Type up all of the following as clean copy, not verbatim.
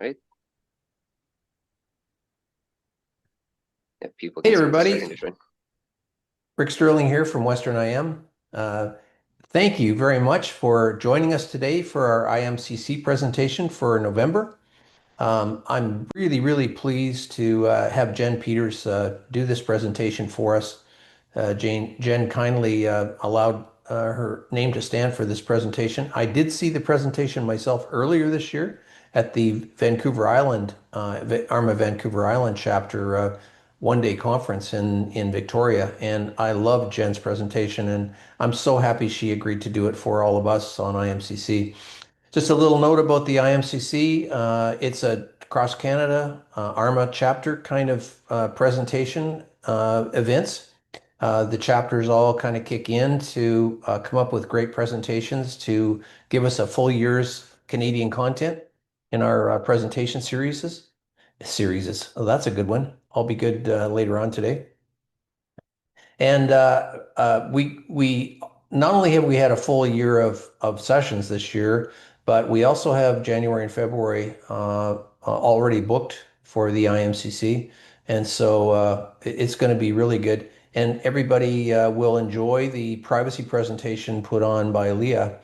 Right? If people Hey can take a everybody, second to join. Rick Sterling here from Western IM. Thank you very much for joining us today for our IMCC presentation for November. I'm really pleased to have Jen Peters do this presentation for us. Jen kindly allowed her name to stand for this presentation. I did see the presentation myself earlier this year at the Vancouver Island, ARMA Vancouver Island chapter one-day conference in Victoria, and I loved Jen's presentation, and I'm so happy she agreed to do it for all of us on IMCC. Just a little note about the IMCC. It's a cross Canada ARMA chapter kind of presentation events. The chapters all kind of kick in to come up with great presentations to give us a full year's Canadian content in our presentation series. Oh, that's a good one. I'll be good later on today. And we not only have we had a full year of sessions this year, but we also have January and February already booked for the IMCC, and so it's going to be really good. And everybody will enjoy the privacy presentation put on by Leah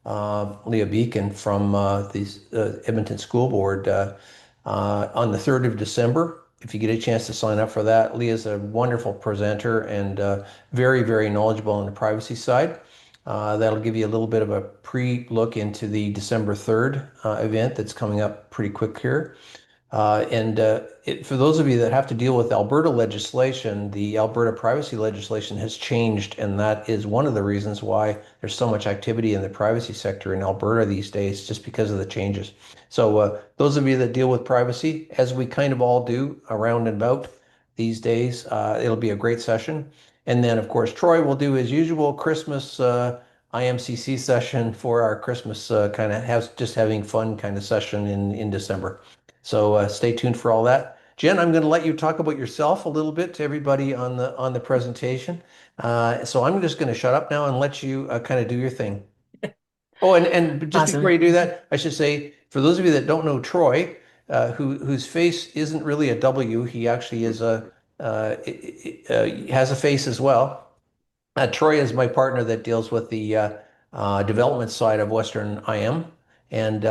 Beacon from the Edmonton School Board on the 3rd of December. If you get a chance to sign up for that, Leah's a wonderful presenter and very knowledgeable on the privacy side. That'll give you a little bit of a pre-look into the December 3rd event that's coming up pretty quick here. For those of you that have to deal with Alberta legislation, the Alberta privacy legislation has changed, and that is one of the reasons why there's so much activity in the privacy sector in Alberta these days, just because of the changes. So those of you that deal with privacy, as we kind of all do around and about these days, it'll be a great session. And then, of course, Troy will do his usual Christmas IMCC session for our Christmas kind of just having fun kind of session in December. So stay tuned for all that. Jen, I'm going to let you talk about yourself a little bit to everybody on the presentation. So I'm just going to shut up now and let you kind of do your thing. Oh, and just before Awesome. you do that, I should say for those of you that don't know Troy, whose face isn't really a W, he actually is has a face as well. Troy is my partner that deals with the development side of Western IM, and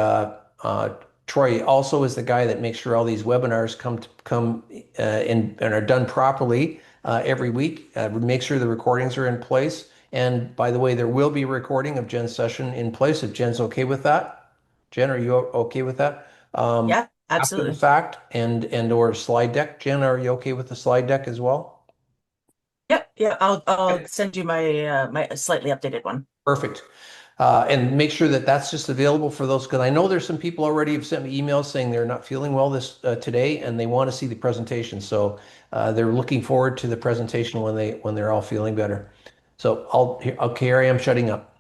Troy also is the guy that makes sure all these webinars come and are done properly every week. Make sure the recordings are in place. And by the way, there will be a recording of Jen's session in place if Jen's okay with that. Jen, are you okay with that? Yeah, After the absolutely. fact and or slide deck. Jen, are you okay with the slide deck as well? Yep, yeah, I'll send you my slightly updated one. Perfect. And make sure that that's just available for those, because I know there's some people already have sent me emails saying they're not feeling well this today and they want to see the presentation. So they're looking forward to the presentation when they're all feeling better. So okay, here I am shutting up.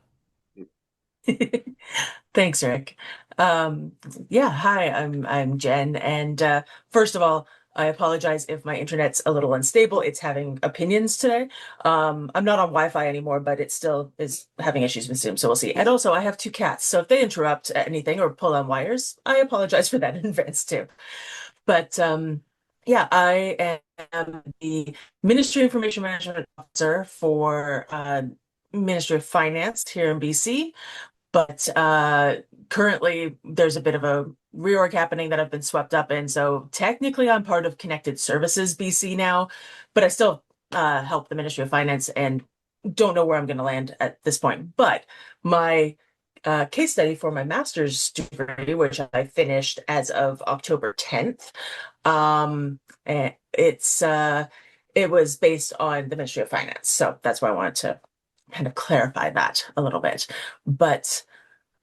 Thanks, Rick. Um, yeah, hi, I'm Jen, and first of all, I apologize if my internet's a little unstable. It's having opinions today. I'm not on Wi-Fi anymore, but it still is having issues with Zoom, so we'll see. And also, I have two cats, so if they interrupt anything or pull on wires, I apologize for that in advance too. But yeah, I am the Ministry of Information Management Officer for Ministry of Finance here in BC. But currently, there's a bit of a reorg happening that I've been swept up in. So technically, I'm part of Connected Services BC now, but I still help the Ministry of Finance and don't know where I'm going to land at this point. But my case study for my master's degree, which I finished as of October 10th, it was based on the Ministry of Finance. So that's why I wanted to kind of clarify that a little bit. But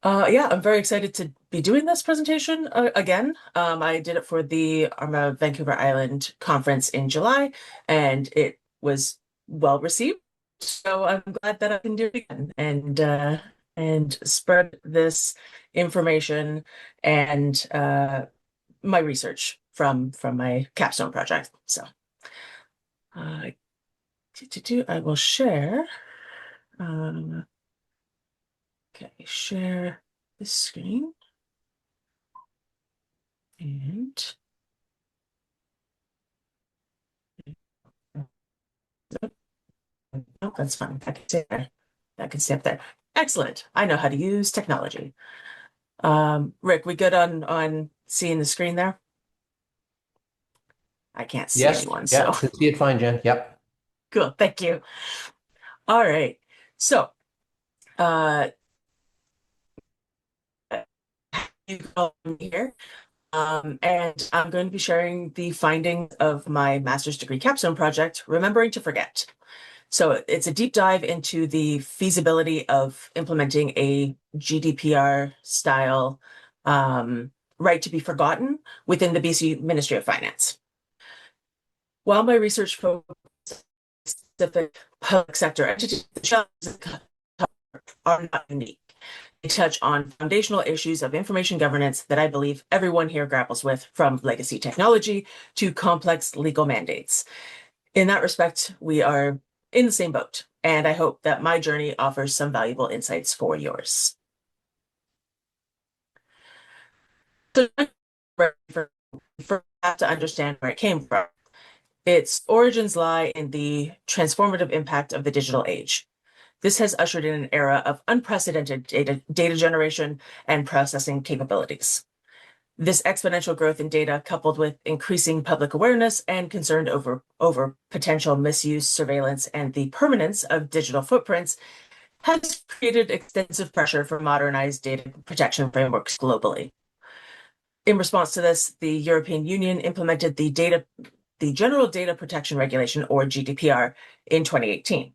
yeah, I'm very excited to be doing this presentation again. I did it for the ARMA Vancouver Island conference in July, and it was well received. So I'm glad that I can do it again and spread this information and my research from my capstone project. So uh, I will share. Um, okay, share the screen. And oh, that's fine. I can stay there. I can stay up there. Excellent. I know how to use technology. Rick, we good on seeing the screen there? I can't see Yes. anyone, Yeah. so Can see it fine, Jen. Yep. cool. Thank you. All right. So, uh, you call me here. And I'm going to be sharing the findings of my master's degree capstone project, Remembering to Forget. So it's a deep dive into the feasibility of implementing a GDPR-style right to be forgotten within the BC Ministry of Finance. While my research focused on specific public sector entities, the challenges are not unique. They touch on foundational issues of information governance that I believe everyone here grapples with, from legacy technology to complex legal mandates. In that respect, we are in the same boat, and I hope that my journey offers some valuable insights for yours. So, for that to understand where it came from, its origins lie in the transformative impact of the digital age. This has ushered in an era of unprecedented data generation and processing capabilities. This exponential growth in data, coupled with increasing public awareness and concern over potential misuse, surveillance, and the permanence of digital footprints, has created extensive pressure for modernized data protection frameworks globally. In response to this, the European Union implemented the General Data Protection Regulation, or GDPR, in 2018.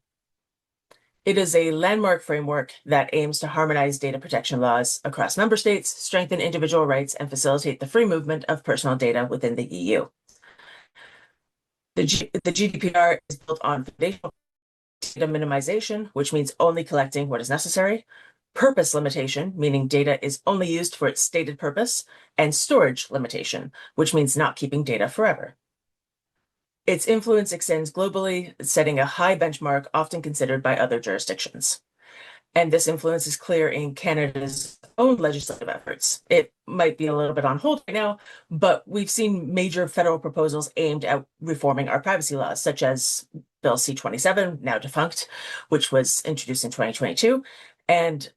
It is a landmark framework that aims to harmonize data protection laws across member states, strengthen individual rights, and facilitate the free movement of personal data within the EU. The GDPR is built on foundational data minimization, which means only collecting what is necessary, purpose limitation, meaning data is only used for its stated purpose, and storage limitation, which means not keeping data forever. Its influence extends globally, setting a high benchmark often considered by other jurisdictions. And this influence is clear in Canada's own legislative efforts. It might be a little bit on hold right now, but we've seen major federal proposals aimed at reforming our privacy laws, such as Bill C-27, now defunct, which was introduced in 2022, and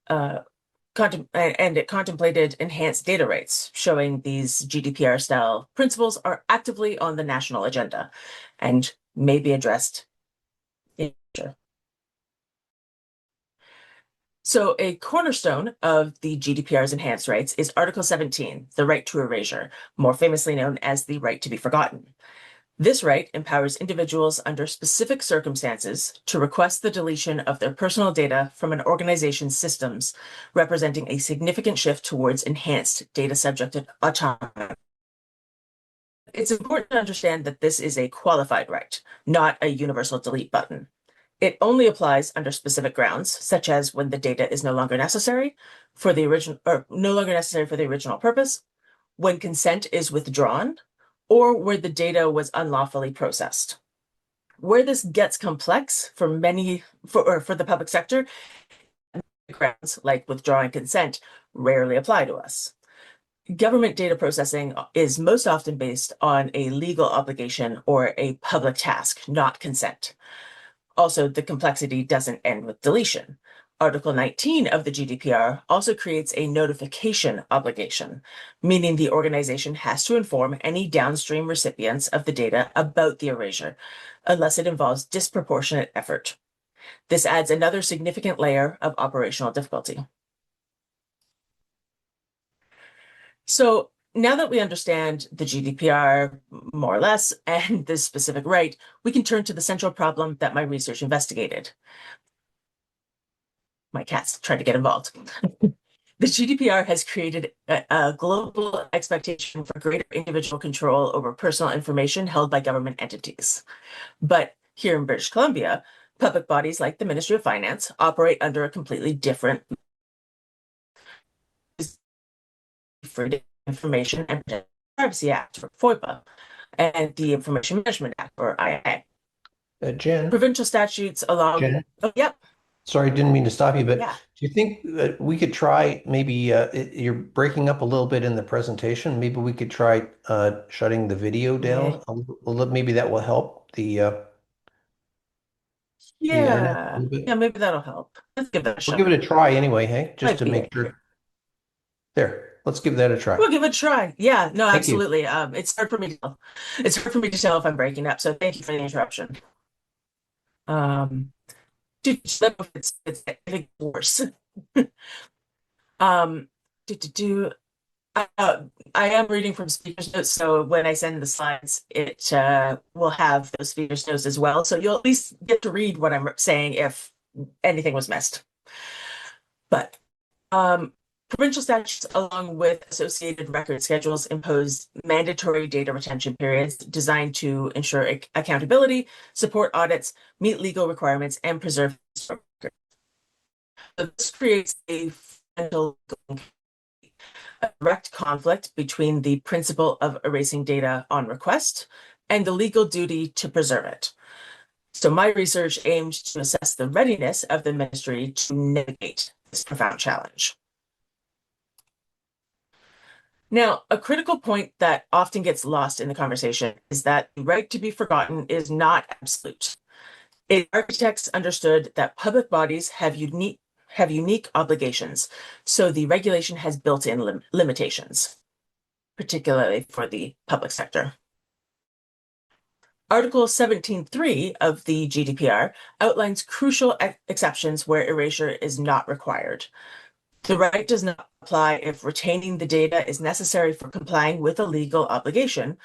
it contemplated enhanced data rights, showing these GDPR-style principles are actively on the national agenda and may be addressed in the future. So a cornerstone of the GDPR's enhanced rights is Article 17, the right to erasure, more famously known as the right to be forgotten. This right empowers individuals under specific circumstances to request the deletion of their personal data from an organization's systems, representing a significant shift towards enhanced data subject autonomy. It's important to understand that this is a qualified right, not a universal delete button. It only applies under specific grounds, such as when the data is no longer necessary for the original purpose, when consent is withdrawn, or where the data was unlawfully processed. Where this gets complex for the public sector, grounds like withdrawing consent rarely apply to us. Government data processing is most often based on a legal obligation or a public task, not consent. Also, the complexity doesn't end with deletion. Article 19 of the GDPR also creates a notification obligation, meaning the organization has to inform any downstream recipients of the data about the erasure, unless it involves disproportionate effort. This adds another significant layer of operational difficulty. So now that we understand the GDPR more or less and this specific right, we can turn to the central problem that my research investigated. My cats tried to get involved. The GDPR has created a global expectation for greater individual control over personal information held by government entities. But here in British Columbia, public bodies like the Ministry of Finance operate under a completely different Freedom of Information and Privacy Act, or FOIPA, and the Information Management Act, or IA. Jen, Provincial statutes along. Jen, Oh, yep. Sorry, didn't mean to stop you, but Yeah. do you think that we could try maybe you're breaking up a little bit in the presentation. Maybe we could try shutting the video Yeah. down a little. Maybe that will help the internet a Yeah. little Yeah, bit. maybe that'll help. Let's give that a We'll give shot. it a try anyway, hey, just Might to be make it here. sure. There, let's give that a try. We'll give it a try. Yeah, no, Thank you. absolutely. It's hard for me to tell. It's hard for me to tell if I'm breaking up, so thank you for the interruption. Um, let me know if it's getting worse. Um, do, do, do. I am reading from speaker's notes, so when I send the slides, it will have those speaker's notes as well. So you'll at least get to read what I'm saying if anything was missed. But provincial statutes, along with associated record schedules, impose mandatory data retention periods designed to ensure accountability, support audits, meet legal requirements, and preserve records. So this creates a fundamental a direct conflict between the principle of erasing data on request and the legal duty to preserve it. So my research aims to assess the readiness of the ministry to navigate this profound challenge. Now, a critical point that often gets lost in the conversation is that the right to be forgotten is not absolute. Architects understood that public bodies have unique obligations, so the regulation has built-in limitations, particularly for the public sector. Article 17.3 of the GDPR outlines crucial exceptions where erasure is not required. The right does not apply if retaining the data is necessary for complying with a legal obligation,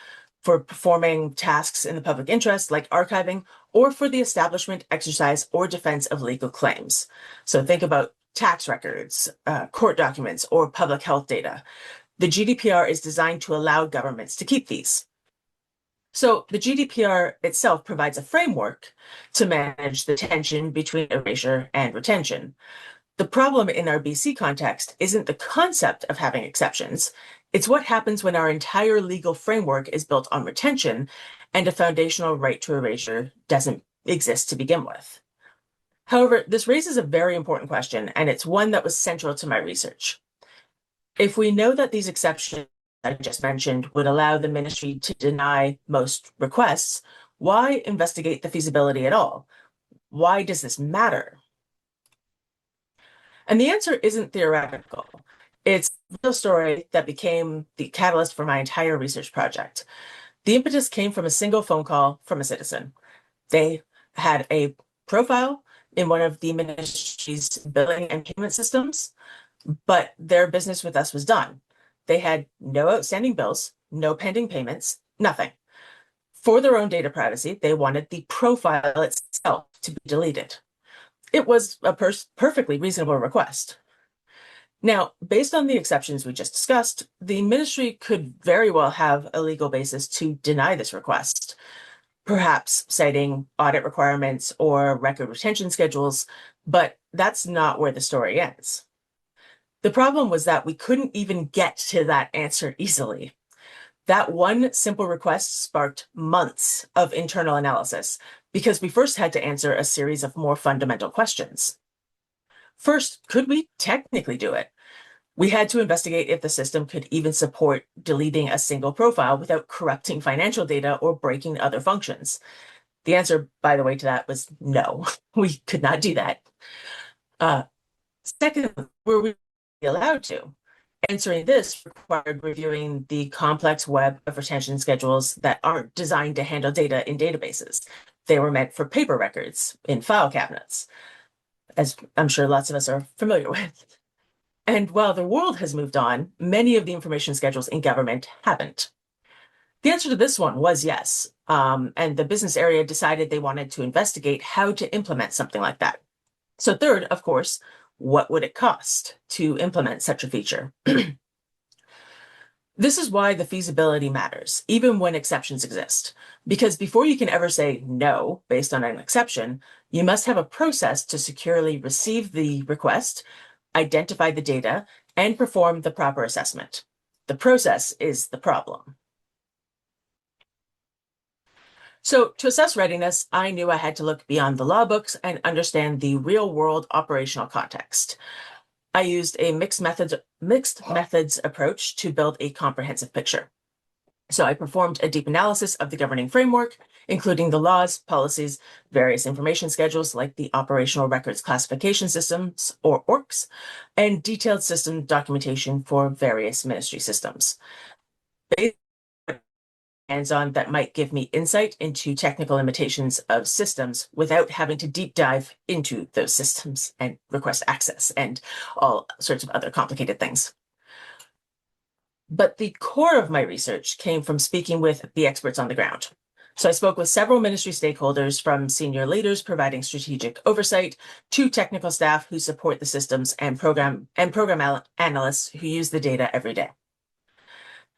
for performing tasks in the public interest like archiving, or for the establishment, exercise, or defense of legal claims. So think about tax records, court documents, or public health data. The GDPR is designed to allow governments to keep these. So the GDPR itself provides a framework to manage the tension between erasure and retention. The problem in our BC context isn't the concept of having exceptions. It's what happens when our entire legal framework is built on retention and a foundational right to erasure doesn't exist to begin with. However, this raises a very important question, and it's one that was central to my research. If we know that these exceptions I just mentioned would allow the ministry to deny most requests, why investigate the feasibility at all? Why does this matter? And the answer isn't theoretical. It's a real story that became the catalyst for my entire research project. The impetus came from a single phone call from a citizen. They had a profile in one of the ministry's billing and payment systems, but their business with us was done. They had no outstanding bills, no pending payments, nothing. For their own data privacy, they wanted the profile itself to be deleted. It was a perfectly reasonable request. Now, based on the exceptions we just discussed, the ministry could very well have a legal basis to deny this request, perhaps citing audit requirements or record retention schedules, but that's not where the story ends. The problem was that we couldn't even get to that answer easily. That one simple request sparked months of internal analysis because we first had to answer a series of more fundamental questions. First, could we technically do it? We had to investigate if the system could even support deleting a single profile without corrupting financial data or breaking other functions. The answer, by the way, to that was no, we could not do that. Second, were we allowed to? Answering this required reviewing the complex web of retention schedules that aren't designed to handle data in databases. They were meant for paper records in file cabinets, as I'm sure lots of us are familiar with. And while the world has moved on, many of the information schedules in government haven't. The answer to this one was yes. And the business area decided they wanted to investigate how to implement something like that. So third, of course, what would it cost to implement such a feature? This is why the feasibility matters, even when exceptions exist. Because before you can ever say no based on an exception, you must have a process to securely receive the request, identify the data, and perform the proper assessment. The process is the problem. So to assess readiness, I knew I had to look beyond the law books and understand the real-world operational context. I used a mixed methods approach to build a comprehensive picture. So I performed a deep analysis of the governing framework, including the laws, policies, various information schedules like the Operational Records Classification Systems, or ORCs, and detailed system documentation for various ministry systems. Hands-on that might give me insight into technical limitations of systems without having to deep dive into those systems and request access and all sorts of other complicated things. But the core of my research came from speaking with the experts on the ground. So I spoke with several ministry stakeholders, from senior leaders providing strategic oversight to technical staff who support the systems and program analysts who use the data every day.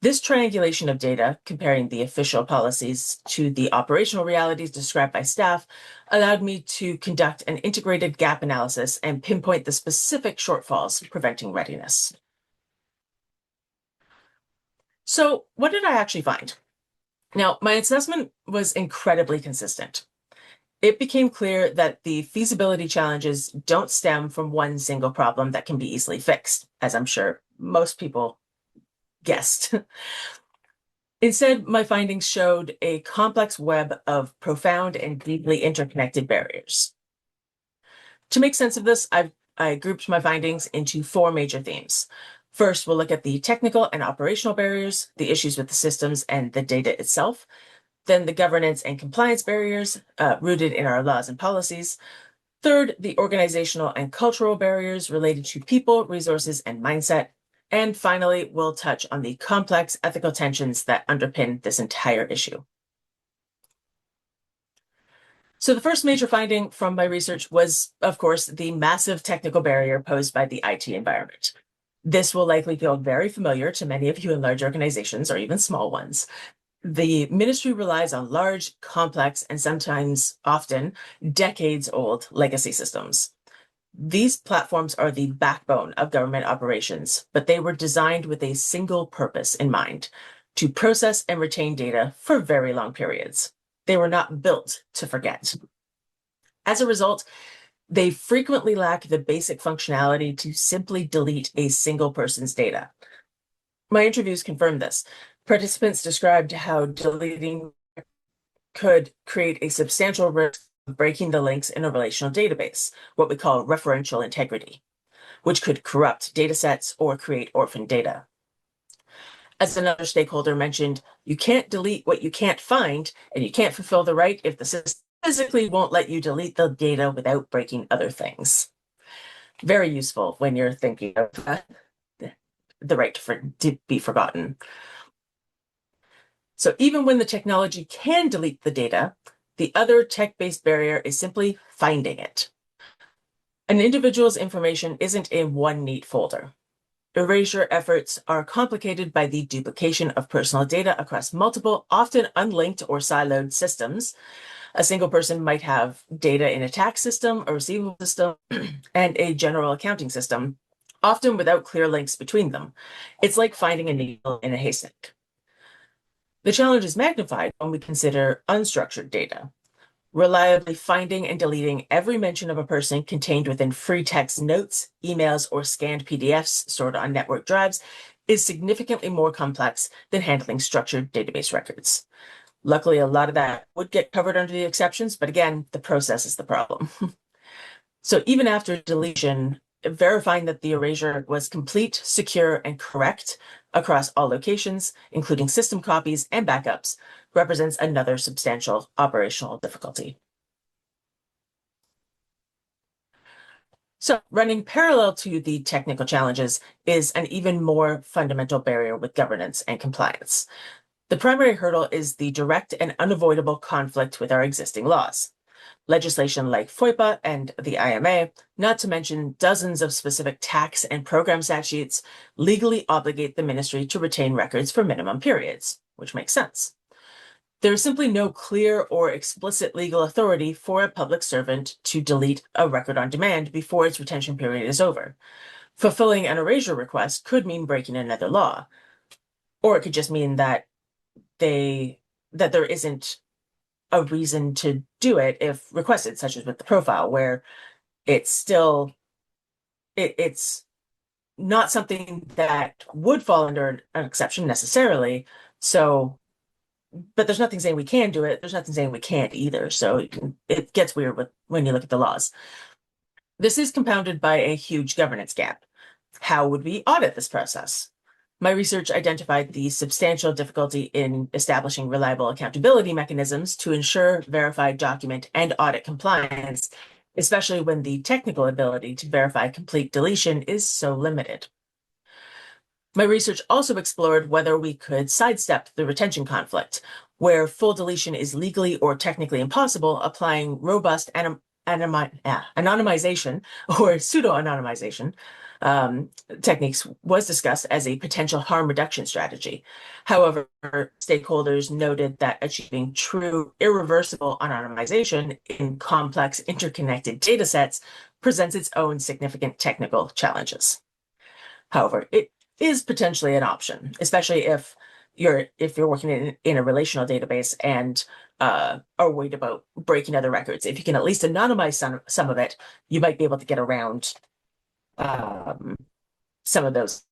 This triangulation of data, comparing the official policies to the operational realities described by staff, allowed me to conduct an integrated gap analysis and pinpoint the specific shortfalls preventing readiness. So what did I actually find? Now, my assessment was incredibly consistent. It became clear that the feasibility challenges don't stem from one single problem that can be easily fixed, as I'm sure most people guessed. Instead, my findings showed a complex web of profound and deeply interconnected barriers. To make sense of this, I grouped my findings into four major themes. First, we'll look at the technical and operational barriers, the issues with the systems and the data itself. Then the governance and compliance barriers rooted in our laws and policies. Third, the organizational and cultural barriers related to people, resources, and mindset. And finally, we'll touch on the complex ethical tensions that underpin this entire issue. So the first major finding from my research was, of course, the massive technical barrier posed by the IT environment. This will likely feel very familiar to many of you in large organizations or even small ones. The ministry relies on large, complex, and sometimes often decades-old legacy systems. These platforms are the backbone of government operations, but they were designed with a single purpose in mind: to process and retain data for very long periods. They were not built to forget. As a result, they frequently lack the basic functionality to simply delete a single person's data. My interviews confirmed this. Participants described how deleting could create a substantial risk of breaking the links in a relational database, what we call referential integrity, which could corrupt data sets or create orphan data. As another stakeholder mentioned, you can't delete what you can't find, and you can't fulfill the right if the system physically won't let you delete the data without breaking other things. Very useful when you're thinking of the right to be forgotten. So even when the technology can delete the data, the other tech-based barrier is simply finding it. An individual's information isn't in one neat folder. Erasure efforts are complicated by the duplication of personal data across multiple, often unlinked or siloed systems. A single person might have data in a tax system, a receivable system, and a general accounting system, often without clear links between them. It's like finding a needle in a haystack. The challenge is magnified when we consider unstructured data. Reliably finding and deleting every mention of a person contained within free text notes, emails, or scanned PDFs stored on network drives is significantly more complex than handling structured database records. Luckily, a lot of that would get covered under the exceptions, but again, the process is the problem. So even after deletion, verifying that the erasure was complete, secure, and correct across all locations, including system copies and backups, represents another substantial operational difficulty. So running parallel to the technical challenges is an even more fundamental barrier with governance and compliance. The primary hurdle is the direct and unavoidable conflict with our existing laws. Legislation like FOIPA and the IMA, not to mention dozens of specific tax and program statutes, legally obligate the ministry to retain records for minimum periods, which makes sense. There is simply no clear or explicit legal authority for a public servant to delete a record on demand before its retention period is over. Fulfilling an erasure request could mean breaking another law, or it could just mean that there isn't a reason to do it if requested, such as with the profile, where it's still it's not something that would fall under an exception necessarily. So, but there's nothing saying we can do it. There's nothing saying we can't either. So it gets weird when you look at the laws. This is compounded by a huge governance gap. How would we audit this process? My research identified the substantial difficulty in establishing reliable accountability mechanisms to ensure verified document and audit compliance, especially when the technical ability to verify complete deletion is so limited. My research also explored whether we could sidestep the retention conflict, where full deletion is legally or technically impossible, applying robust anonymization or pseudo-anonymization techniques was discussed as a potential harm reduction strategy. However, stakeholders noted that achieving true irreversible anonymization in complex interconnected data sets presents its own significant technical challenges. However, it is potentially an option, especially if you're working in a relational database and are worried about breaking other records. If you can at least anonymize some of it, you might be able to get around some of those.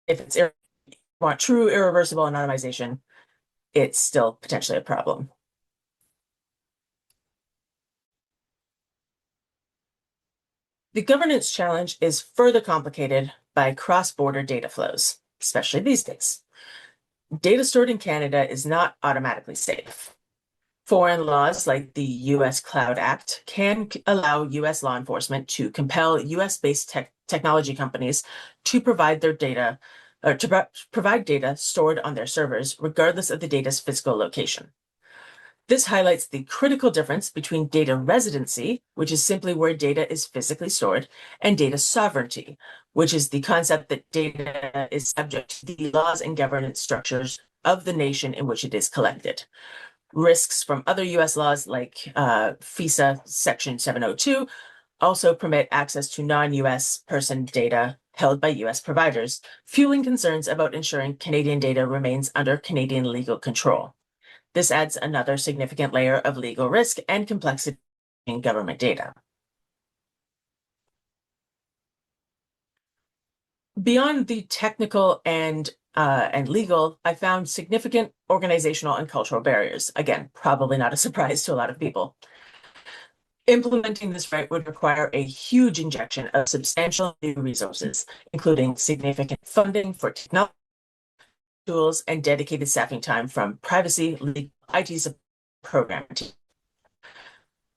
If it's want true irreversible anonymization, it's still potentially a problem. The governance challenge is further complicated by cross-border data flows, especially these days. Data stored in Canada is not automatically safe. Foreign laws like the U.S. Cloud Act can allow U.S. law enforcement to compel U.S.-based technology companies to provide their data or to provide data stored on their servers, regardless of the data's physical location. This highlights the critical difference between data residency, which is simply where data is physically stored, and data sovereignty, which is the concept that data is subject to the laws and governance structures of the nation in which it is collected. Risks from other U.S. laws like FISA Section 702 also permit access to non-U.S. person data held by U.S. providers, fueling concerns about ensuring Canadian data remains under Canadian legal control. This adds another significant layer of legal risk and complexity in government data. Beyond the technical and legal, I found significant organizational and cultural barriers. Again, probably not a surprise to a lot of people. Implementing this right would require a huge injection of substantial new resources, including significant funding for technology tools and dedicated staffing time from privacy, legal, IT support program team.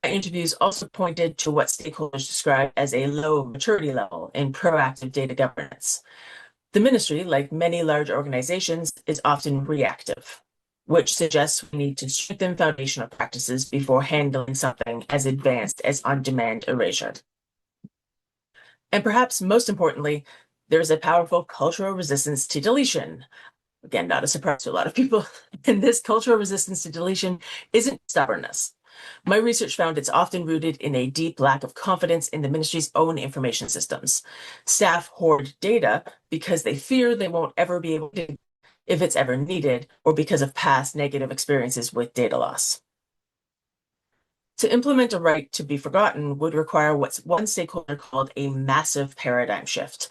My interviews also pointed to what stakeholders describe as a low maturity level in proactive data governance. The ministry, like many large organizations, is often reactive, which suggests we need to strengthen foundational practices before handling something as advanced as on-demand erasure. And perhaps most importantly, there is a powerful cultural resistance to deletion. Again, not a surprise to a lot of people. And this cultural resistance to deletion isn't stubbornness. My research found it's often rooted in a deep lack of confidence in the ministry's own information systems. Staff hoard data because they fear they won't ever be able to, if it's ever needed, or because of past negative experiences with data loss. To implement a right to be forgotten would require what one stakeholder called a massive paradigm shift,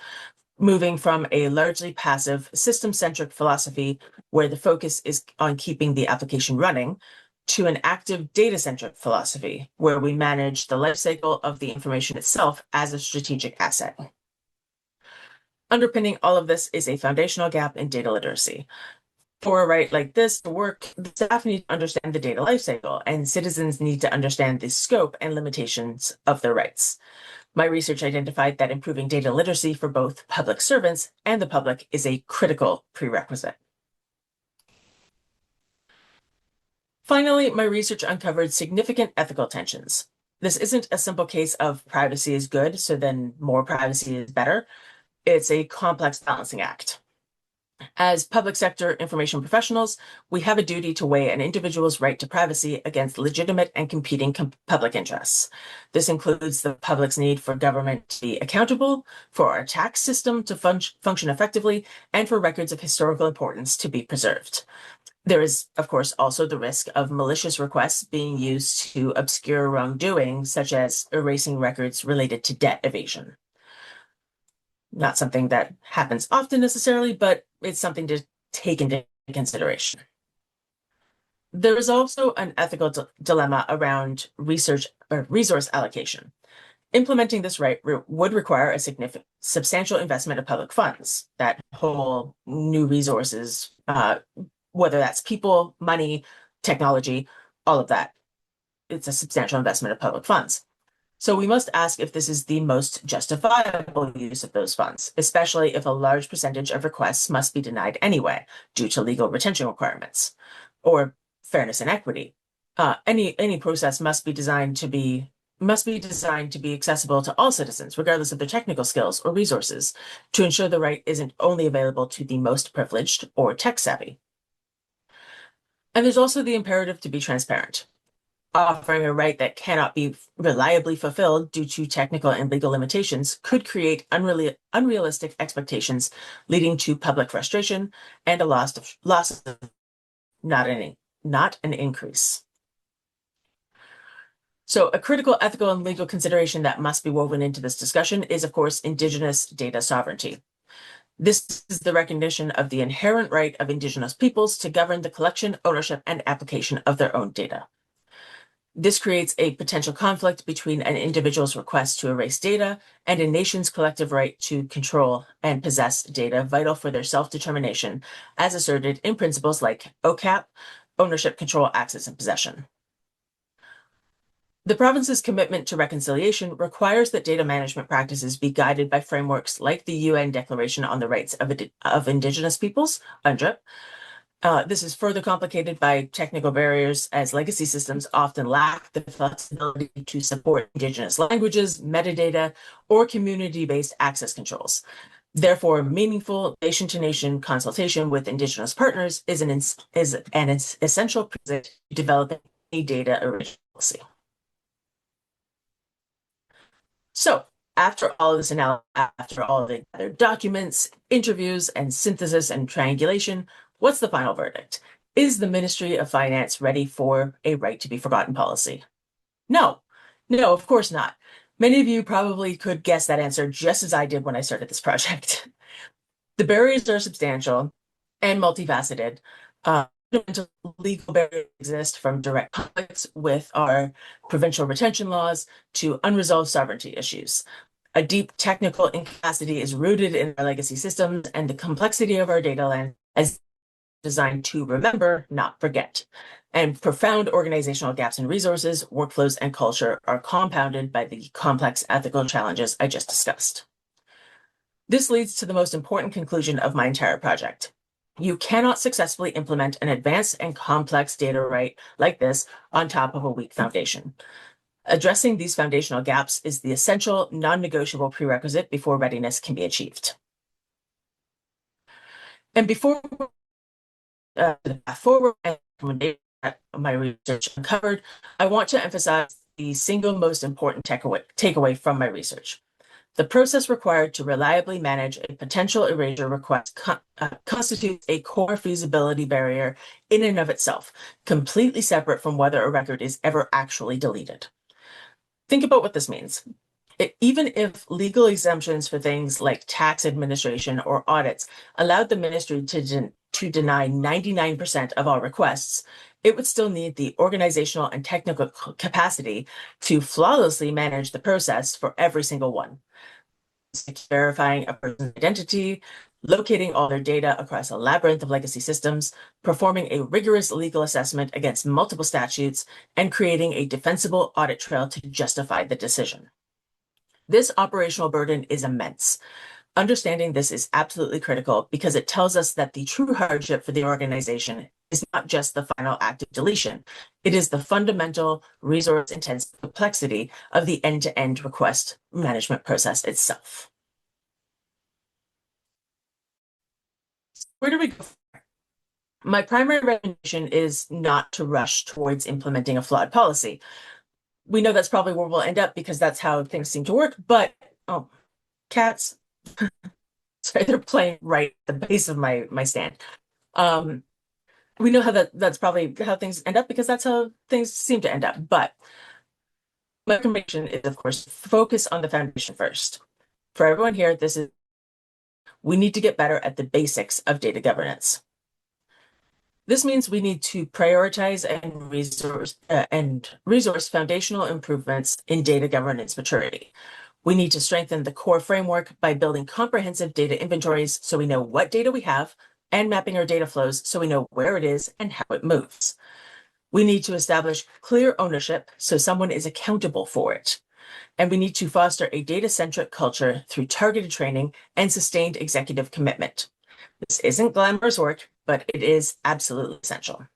moving from a largely passive, system-centric philosophy where the focus is on keeping the application running, to an active data-centric philosophy where we manage the lifecycle of the information itself as a strategic asset. Underpinning all of this is a foundational gap in data literacy. For a right like this to work, the staff need to understand the data lifecycle, and citizens need to understand the scope and limitations of their rights. My research identified that improving data literacy for both public servants and the public is a critical prerequisite. Finally, my research uncovered significant ethical tensions. This isn't a simple case of privacy is good, so then more privacy is better. It's a complex balancing act. As public sector information professionals, we have a duty to weigh an individual's right to privacy against legitimate and competing public interests. This includes the public's need for government to be accountable, for our tax system to function effectively, and for records of historical importance to be preserved. There is, of course, also the risk of malicious requests being used to obscure wrongdoing, such as erasing records related to debt evasion. Not something that happens often necessarily, but it's something to take into consideration. There is also an ethical dilemma around research or resource allocation. Implementing this right would require a substantial investment of public funds. That whole new resources, whether that's people, money, technology, all of that, it's a substantial investment of public funds. So we must ask if this is the most justifiable use of those funds, especially if a large percentage of requests must be denied anyway due to legal retention requirements or fairness and equity. Any process must be designed to be accessible to all citizens, regardless of their technical skills or resources, to ensure the right isn't only available to the most privileged or tech savvy. And there's also the imperative to be transparent. Offering a right that cannot be reliably fulfilled due to technical and legal limitations could create unrealistic expectations, leading to public frustration and a loss of not an increase. So a critical ethical and legal consideration that must be woven into this discussion is, of course, Indigenous data sovereignty. This is the recognition of the inherent right of Indigenous peoples to govern the collection, ownership, and application of their own data. This creates a potential conflict between an individual's request to erase data and a nation's collective right to control and possess data vital for their self-determination, as asserted in principles like OCAP, ownership, control, access, and possession. The province's commitment to reconciliation requires that data management practices be guided by frameworks like the UN Declaration on the Rights of Indigenous Peoples, UNDRIP. This is further complicated by technical barriers, as legacy systems often lack the flexibility to support Indigenous languages, metadata, or community-based access controls. Therefore, meaningful nation-to-nation consultation with Indigenous partners is an essential prerequisite to developing a data original policy. So, after all of this analysis, after all of the other documents, interviews, and synthesis and triangulation, what's the final verdict? Is the Ministry of Finance ready for a right to be forgotten policy? No, of course not. Many of you probably could guess that answer just as I did when I started this project. The barriers are substantial and multifaceted. Legal barriers exist, from direct conflicts with our provincial retention laws to unresolved sovereignty issues. A deep technical incapacity is rooted in our legacy systems, and the complexity of our data land is designed to remember, not forget. And profound organizational gaps in resources, workflows, and culture are compounded by the complex ethical challenges I just discussed. This leads to the most important conclusion of my entire project. You cannot successfully implement an advanced and complex data right like this on top of a weak foundation. Addressing these foundational gaps is the essential, non-negotiable prerequisite before readiness can be achieved. And before the path forward and recommendation that my research uncovered, I want to emphasize the single most important takeaway from my research. The process required to reliably manage a potential erasure request constitutes a core feasibility barrier in and of itself, completely separate from whether a record is ever actually deleted. Think about what this means. Even if legal exemptions for things like tax administration or audits allowed the ministry to deny 99% of all requests, it would still need the organizational and technical capacity to flawlessly manage the process for every single one. Verifying a person's identity, locating all their data across a labyrinth of legacy systems, performing a rigorous legal assessment against multiple statutes, and creating a defensible audit trail to justify the decision. This operational burden is immense. Understanding this is absolutely critical because it tells us that the true hardship for the organization is not just the final act of deletion. It is the fundamental resource-intensive complexity of the end-to-end request management process itself. Where do we go from here? My primary recommendation is not to rush towards implementing a flawed policy. We know that's probably where we'll end up because that's how things seem to work, but cats. Sorry, they're playing right at the base of my stand. we know that's probably how things end up because that's how things seem to end up. But my recommendation is, of course, focus on the foundation first. For everyone here, we need to get better at the basics of data governance. This means we need to prioritize and resource foundational improvements in data governance maturity. We need to strengthen the core framework by building comprehensive data inventories so we know what data we have and mapping our data flows so we know where it is and how it moves. We need to establish clear ownership so someone is accountable for it. And we need to foster a data-centric culture through targeted training and sustained executive commitment. This isn't glamorous work, but it is absolutely essential.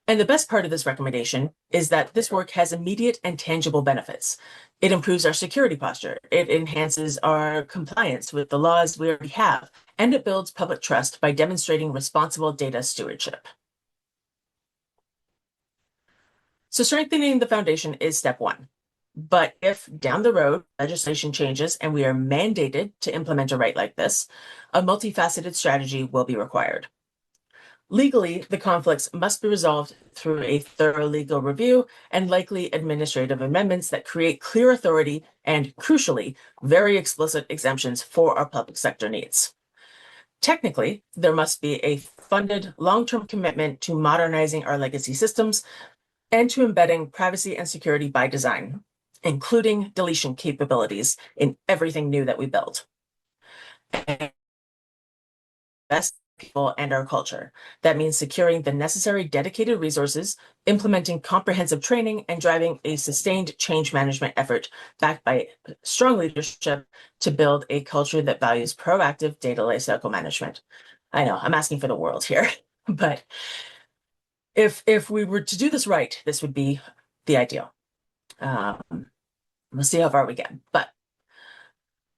And the best part of this recommendation is that this work has immediate and tangible benefits. It improves our security posture, it enhances our compliance with the laws we already have, and it builds public trust by demonstrating responsible data stewardship. So strengthening the foundation is step one. But if down the road legislation changes and we are mandated to implement a right like this, a multifaceted strategy will be required. Legally, the conflicts must be resolved through a thorough legal review and likely administrative amendments that create clear authority and, crucially, very explicit exemptions for our public sector needs. Technically, there must be a funded long-term commitment to modernizing our legacy systems and to embedding privacy and security by design, including deletion capabilities in everything new that we build. And best people and our culture. That means securing the necessary dedicated resources, implementing comprehensive training, and driving a sustained change management effort backed by strong leadership to build a culture that values proactive data lifecycle management. I know I'm asking for the world here, but if we were to do this right, this would be the ideal. We'll see how far we get. But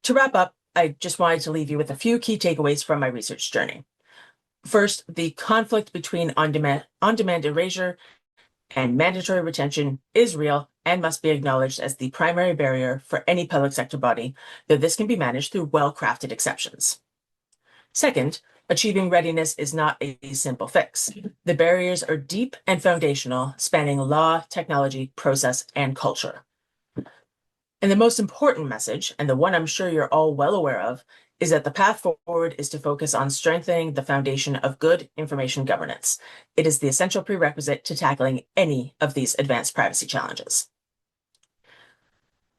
to wrap up, I just wanted to leave you with a few key takeaways from my research journey. First, the conflict between on-demand erasure and mandatory retention is real and must be acknowledged as the primary barrier for any public sector body, though this can be managed through well-crafted exceptions. Second, achieving readiness is not a simple fix. The barriers are deep and foundational, spanning law, technology, process, and culture. And the most important message, and the one I'm sure you're all well aware of, is that the path forward is to focus on strengthening the foundation of good information governance. It is the essential prerequisite to tackling any of these advanced privacy challenges.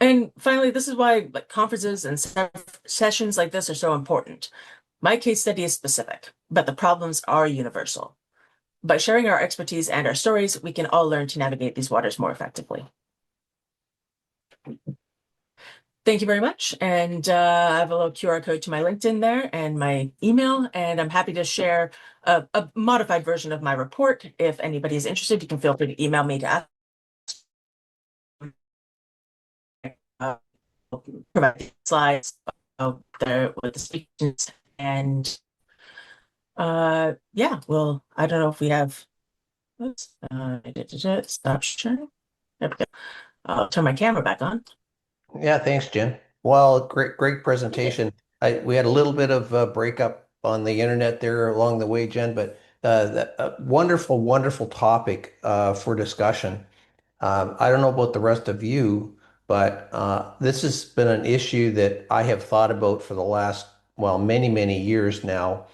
And finally, this is why conferences and sessions like this are so important. My case study is specific, but the problems are universal. By sharing our expertise and our stories, we can all learn to navigate these waters more effectively. Thank you very much. And I have a little QR code to my LinkedIn there and my email, and I'm happy to share a modified version of my report. If anybody is interested, you can feel free to email me to provide slides there with the speeches. And yeah, well, I don't know if we have, stop sharing. There we go. I'll turn my camera back on. Yeah, thanks, Jen. Well, great presentation. We had a little bit of a breakup on the internet there along the way, Jen, but wonderful topic for discussion. I don't know about the rest of you, but this has been an issue that I have thought about for the last, well, many years now.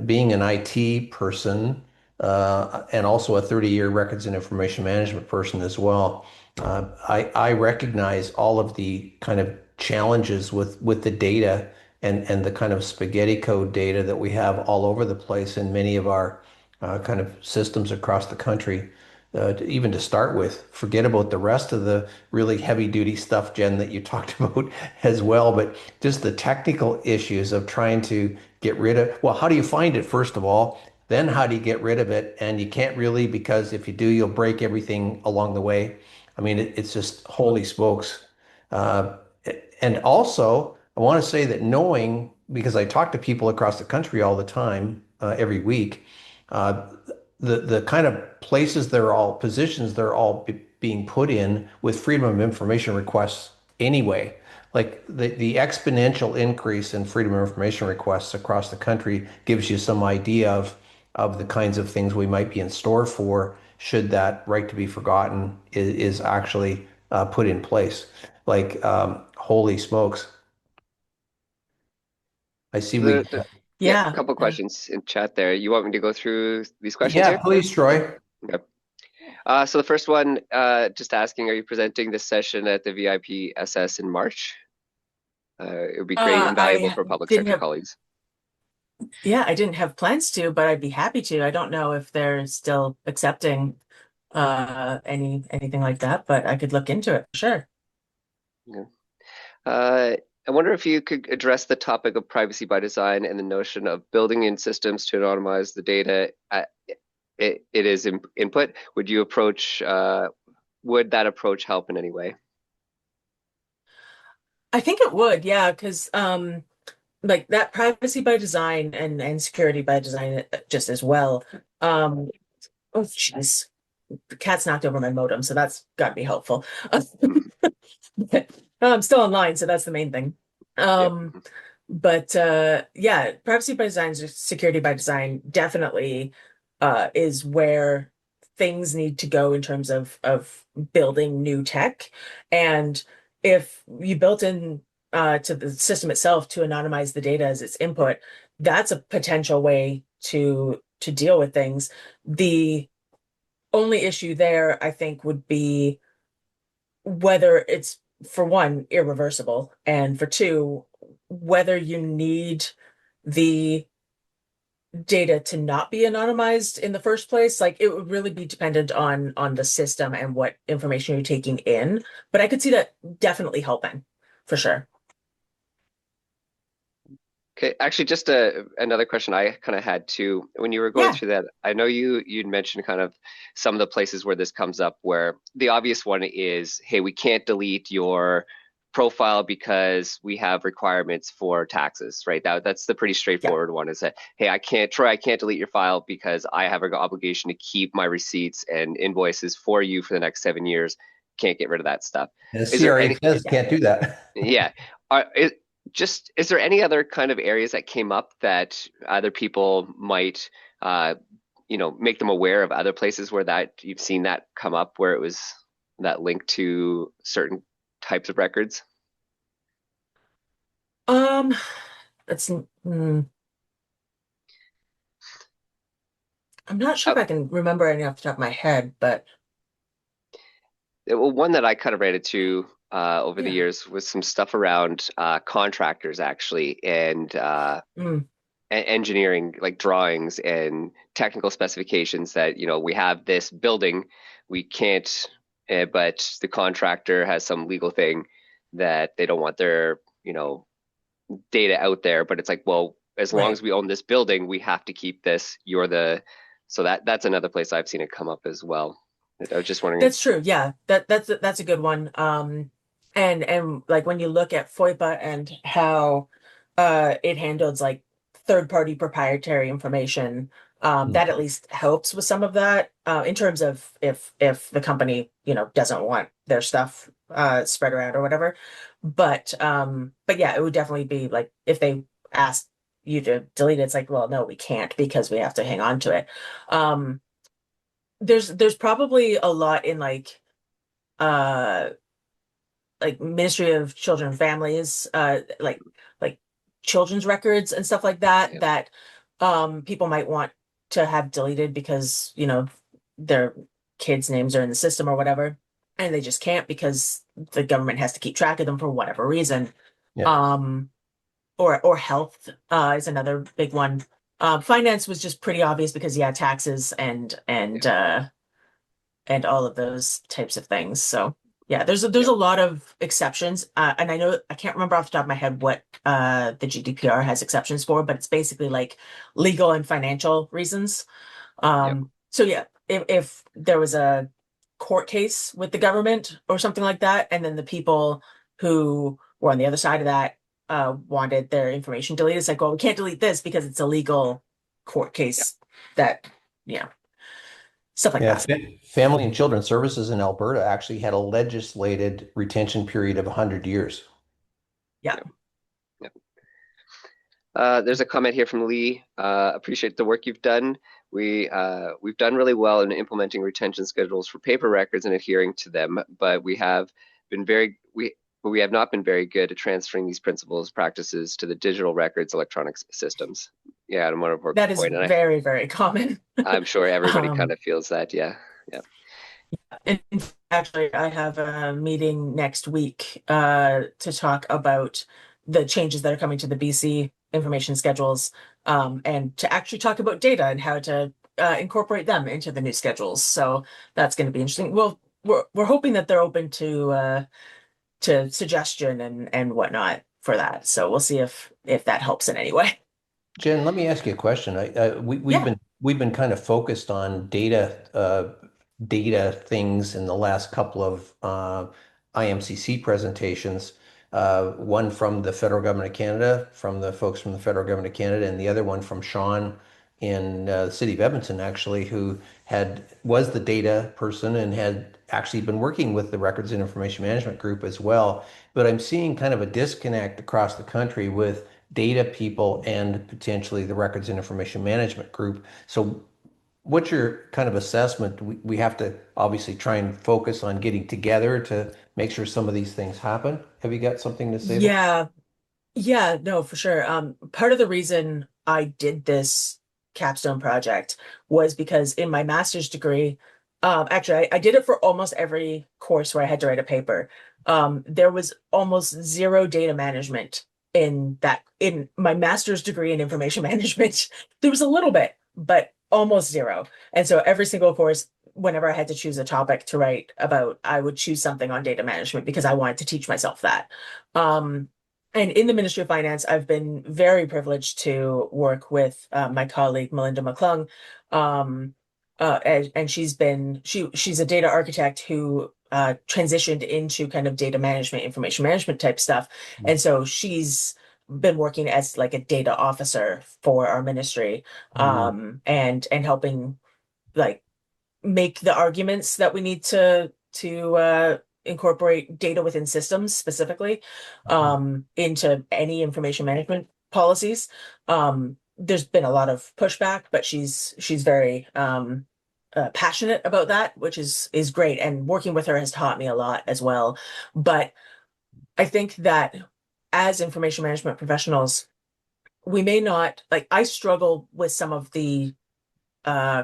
Being an IT person and also a 30-year records and information management person as well. I recognize all of the kind of challenges with the data and the kind of spaghetti code data that we have all over the place in many of our kind of systems across the country. Even to start with, forget about the rest of the really heavy duty stuff, Jen, that you talked about as well, but just the technical issues of trying to get rid of, well, how do you find it, first of all? Then how do you get rid of it? And you can't really, because if you do, you'll break everything along the way. I mean, it's just holy smokes. Uh, and also, I want to say that knowing, because I talk to people across the country all the time, every week, uh, the kind of places positions they're all being put in with freedom of information requests anyway. Like the exponential increase in freedom of information requests across the country gives you some idea of of the kinds of things we might be in store for should that right to be forgotten is actually put in place. Like, holy smokes. I see So we, yeah, a Yeah. couple questions in chat there. You want me to go through these questions yeah, here? please, Troy. Okay. So the first one, just asking, are you presenting this session at the VIP SS in March? It would be great and valuable I for public didn't sector have, colleagues. yeah, I didn't have plans to, but I'd be happy to. I don't know if they're still accepting anything like that, but I could look into it. Sure. Yeah. I wonder if you could address the topic of privacy by design and the notion of building in systems to anonymize the data. It is input. Would that approach help in any way? I think it would, yeah, because like that privacy by design and security by design just as well. Um, oh jeez, the cat's knocked over my modem, so that's got to be helpful. But, I'm still online, so that's the main thing. Yep. Um, but yeah, privacy by design, security by design definitely is where things need to go in terms of building new tech. And if you built in to the system itself to anonymize the data as its input, that's a potential way to deal with things. The only issue there, I think, would be whether it's, for one, irreversible, and for two, whether you need the data to not be anonymized in the first place. Like it would really be dependent on the system and what information you're taking in. But I could see that definitely helping for sure. Okay, actually, just another question I kind of had too. When you were going Yeah, through that, I know you'd mentioned kind of some of the places where this comes up, where the obvious one is, hey, we can't delete your profile because we have requirements for taxes, right? That's the pretty yeah, straightforward one. Is that, hey, Troy, I can't delete your file because I have an obligation to keep my receipts and invoices for you for the next 7 years. Can't get rid of that stuff. And the Is there CRA any? says yeah. can't do that. Yeah. Is there any other kind of areas that came up that other people might, make them aware of other places where that you've seen that come up where it was that link to certain types of records? Um, I'm not sure Uh, if I can remember any off the top of my head, but well, one that I kind of ran into over the yeah. years was some stuff around contractors actually and Mm, engineering, like drawings and technical specifications that, we have this building, we can't, but the contractor has some legal thing that they don't want their, data out there. But it's like, well, as long right. as we own this building, we have to keep this. So that's another place I've seen it come up as well. I was just wondering. That's true. Yeah. That's a good one. And like when you look at FOIPA and how it handles like third party proprietary information, that at least helps with some of that in terms of if the company, doesn't want their stuff spread around or whatever. But yeah, it would definitely be like if they ask you to delete it, it's like, well, no, we can't because we have to hang on to it. Um, there's probably a lot in uh like Ministry of Children and Families, like children's records and stuff like that Yeah, that people might want to have deleted because, their kids' names are in the system or whatever, and they just can't because the government has to keep track of them for whatever reason. Yeah. Um, or health is another big one. Finance was just pretty obvious because yeah, taxes yeah, and all of those types of things. So yeah, there's yeah, a lot of exceptions, and I know I can't remember off the top of my head what the GDPR has exceptions for, but it's basically like legal and financial reasons. yeah. So yeah, if there was a court case with the government or something like that, and then the people who were on the other side of that wanted their information deleted, it's like, well, we can't delete this because it's a legal court case that, yeah, stuff like Yeah, that. Family and Children's Services in Alberta actually had a legislated retention period of 100 years. Yeah. Yeah. There's a comment here from Lee. Appreciate the work you've done we've done really well in implementing retention schedules for paper records and adhering to them, but we have not been very good at transferring these principles practices to the digital records electronic systems. Yeah, and one of our That is point, and very, very common. I'm sure everybody kind Um, of feels that. Yeah, yeah. and actually, I have a meeting next week to talk about the changes that are coming to the BC information schedules, and to actually talk about data and how to incorporate them into the new schedules. So that's going to be interesting. Well, we're hoping that they're open to suggestion and whatnot for that. So we'll see if that helps in any way. Jen, let me ask you a question. Yeah. We've been kind of focused on data things in the last couple of IMCC presentations. One from the federal government of Canada, from the folks from the federal government of Canada, and the other one from Sean in the city of Edmonton, actually, who was the data person and had actually been working with the Records and Information Management Group as well. But I'm seeing kind of a disconnect across the country with data people and potentially the Records and Information Management Group. So what's your kind of assessment? We have to obviously try and focus on getting together to make sure some of these things happen. Have you got something to say there? Yeah. Yeah, no, for sure. Part of the reason I did this capstone project was because in my master's degree, actually, I did it for almost every course where I had to write a paper. There was almost zero data management in my master's degree in information management. There was a little bit, but almost zero. And so every single course, whenever I had to choose a topic to write about, I would choose something on data management because I wanted to teach myself that. Um, and in the Ministry of Finance, I've been very privileged to work with my colleague Melinda McClung, and she's a data architect who transitioned into kind of data management, information management type stuff, and so she's been working as like a data officer for our ministry, Mm, and helping like make the arguments that we need to incorporate data within systems specifically into any information management policies. There's been a lot of pushback, but she's very passionate about that, which is great. And working with her has taught me a lot as well. But I think that as information management professionals, we may not like I struggle with some of the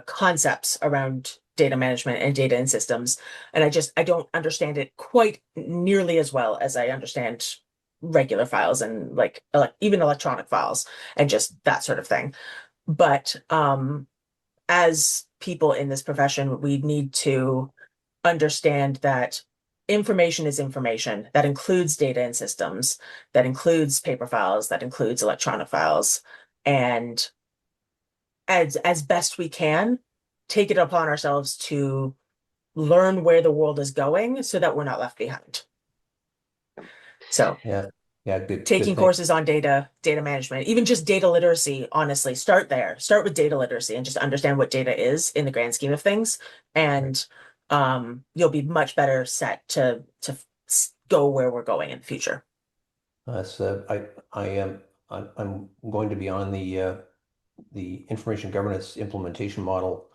concepts around data management and data and systems. And I don't understand it quite nearly as well as I understand regular files and like even electronic files and just that sort of thing. But as people in this profession, we need to understand that information is information. That includes data and systems, that includes paper files, that includes electronic files. And as best we can, take it upon ourselves to learn where the world is going so that we're not left behind. So yeah, yeah, good taking thing. courses on data management, even just data literacy, honestly, start there. Start with data literacy and just understand what data is in the grand scheme of things. And you'll be much better set to go where we're going in the future. That's I am I'm going to be on the information governance implementation model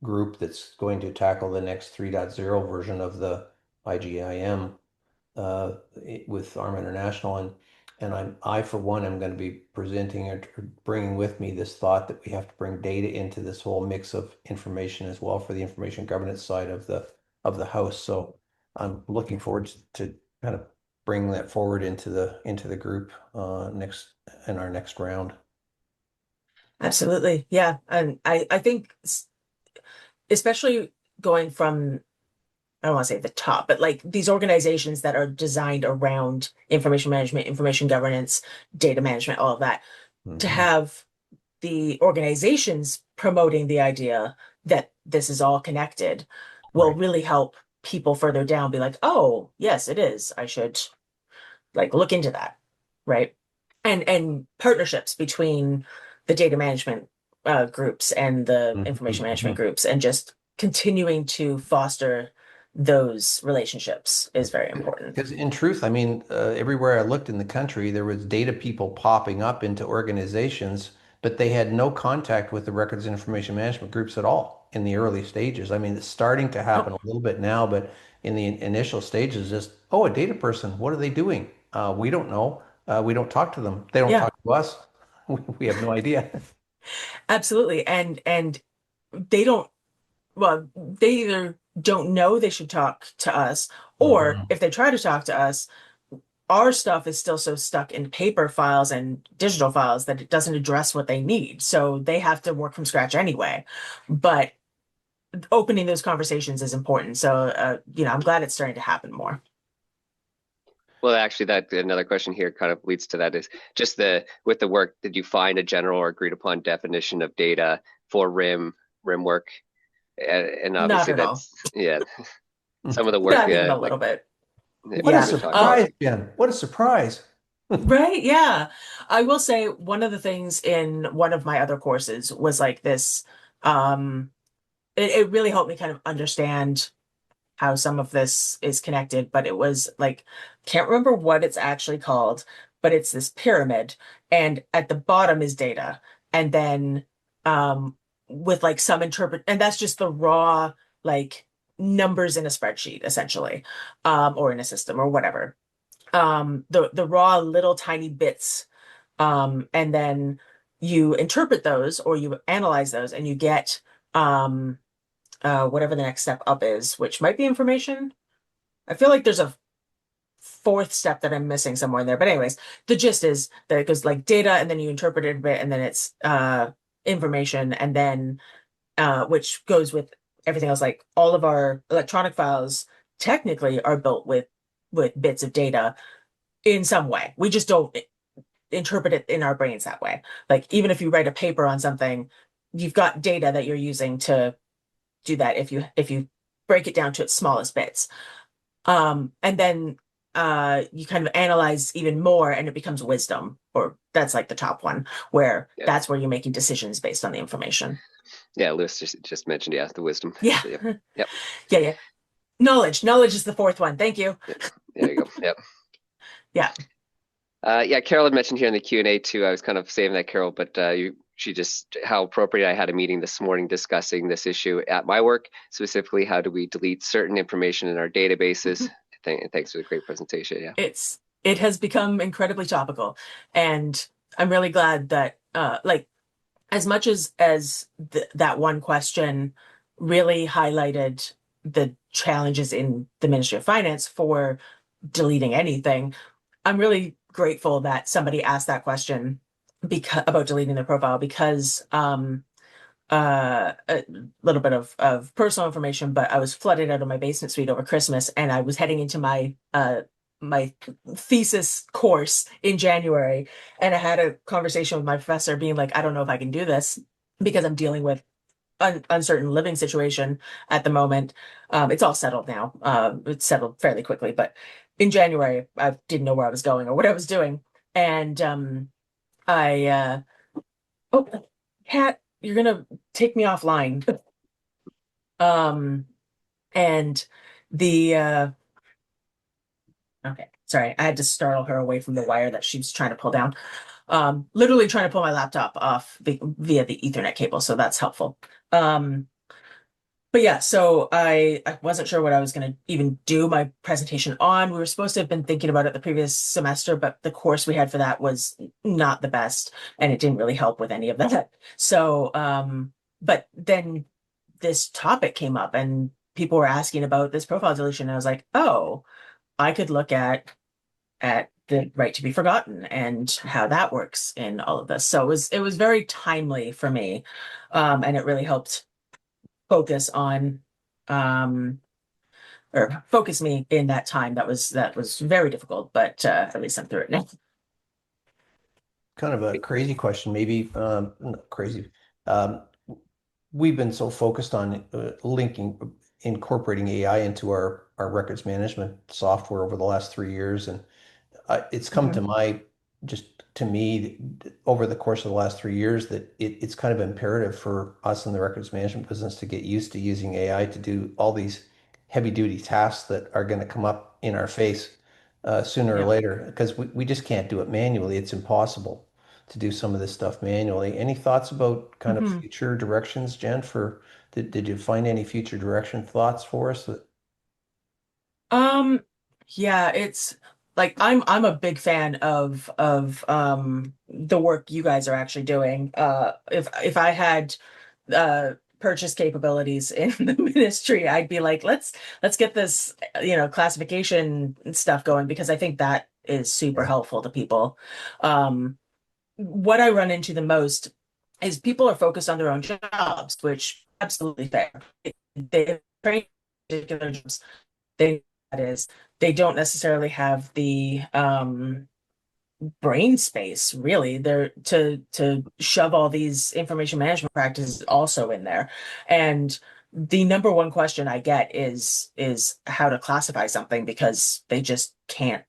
group that's going to tackle the next 3.0 version of the IGIM with ARMA International, and I for one am going to be presenting or bringing with me this thought that we have to bring data into this whole mix of information as well for the information governance side of the house. So I'm looking forward to kind of bring that forward into the group next in our next round. Absolutely. Yeah. And I think especially going from I don't want to say the top, but like these organizations that are designed around information management, information governance, data management, all of that, to Hmm. have the organizations promoting the idea that this is all connected will Right. really help people further down be like, oh, yes, it is. I should like look into that. Right. And partnerships between the data management groups and the information management Mhm. groups and just continuing to foster those relationships is very important. Because in truth, I mean, everywhere I looked in the country, there was data people popping up into organizations but they had no contact with the records and information management groups at all in the early stages. I mean, it's starting to Oh, happen a little bit now, but in the initial stages, just, oh, a data person, what are they doing? We don't know. We don't talk to them. They don't yeah, talk to us. We have no idea. absolutely. And they don't, well, they either don't know they should talk to us, or Mhm. if they try to talk to us, our stuff is still so stuck in paper files and digital files that it doesn't address what they need. So they have to work from scratch anyway. But opening those conversations is important. So, I'm glad it's starting to happen more. Well, actually, that another question here kind of leads to that is just with the work, did you find a general or agreed upon definition of data for RIM work? And Not obviously at all. that's, yeah, some of the work, Not even a like little bit. What a we've Yeah. been talking about. surprise, Jen. What a surprise. Right. Yeah. I will say one of the things in one of my other courses was like this. Um, it really helped me kind of understand how some of this is connected, but it was like, can't remember what it's actually called, but it's this pyramid, and at the bottom is data, and then um with like some interpret, and that's just the raw like numbers in a spreadsheet essentially, or in a system or whatever. The raw little tiny bits, and then you interpret those or you analyze those and you get whatever the next step up is, which might be information. I feel like there's a fourth step that I'm missing somewhere in there. But anyways, the gist is that it goes like data and then you interpret it a bit and then it's information, and then which goes with everything else. Like all of our electronic files technically are built with bits of data in some way. We just don't interpret it in our brains that way. Like even if you write a paper on something, you've got data that you're using to do that if you break it down to its smallest bits. And then you kind of analyze even more and it becomes wisdom, or that's like the top one, where Yeah, that's where you're making decisions based on the information. yeah. Lewis just mentioned, yeah, the wisdom. Yeah. So, yep, yep, Yeah, yeah. Knowledge is the fourth one. Thank you. yep. There you go. Yep. Yeah. Yeah, Carol had mentioned here in the Q&A too. I was kind of saving that, Carol, but she just how appropriate. I had a meeting this morning discussing this issue at my work, specifically how do we delete certain information in our databases. Thanks for the great presentation. Yeah. It has become incredibly topical, and I'm really glad that like as much as that one question really highlighted the challenges in the Ministry of Finance for deleting anything, I'm really grateful that somebody asked that question because about deleting their profile, because a little bit of personal information, but I was flooded out of my basement suite over Christmas, and I was heading into my thesis course in January, and I had a conversation with my professor being like, I don't know if I can do this because I'm dealing with uncertain living situation at the moment. It's all settled now. It's settled fairly quickly, but in January I didn't know where I was going or what I was doing, and I oh, Kat, you're gonna take me offline. Um, and the okay, sorry, I had to startle her away from the wire that she was trying to pull down. Literally trying to pull my laptop off via the Ethernet cable, so that's helpful. Um, but yeah, so I wasn't sure what I was gonna even do my presentation on. We were supposed to have been thinking about it the previous semester, but the course we had for that was not the best, and it didn't really help with any of that. So, but then this topic came up and people were asking about this profile deletion. And I was like, oh, I could look at the right to be forgotten and how that works in all of this. So it was very timely for me. And it really helped focus on um or focus me in that time that was very difficult, but at least I'm through it now. Kind of a crazy question, maybe not crazy. Um, we've been so focused on incorporating AI into our records management software over the last 3 years, and it's come to Mhm. my just to me over the course of the last 3 years that it's kind of imperative for us in the records management business to get used to using AI to do all these heavy duty tasks that are going to come up in our face sooner or Yeah. later because we just can't do it manually. It's impossible. to do some of this stuff manually. Any thoughts about kind of Hmm. future directions, Jen, for did you find any future direction thoughts for us that Um, yeah, it's like I'm a big fan of the work you guys are actually doing. If I had purchase capabilities in the ministry, I'd be like, let's get this, classification stuff going because I think that is super yeah. helpful to people. Um, what I run into the most is people are focused on their own jobs, which absolutely fair. They train particular jobs they that is they don't necessarily have the brain space really there to shove all these information management practices also in there. And the number one question I get is how to classify something because they just can't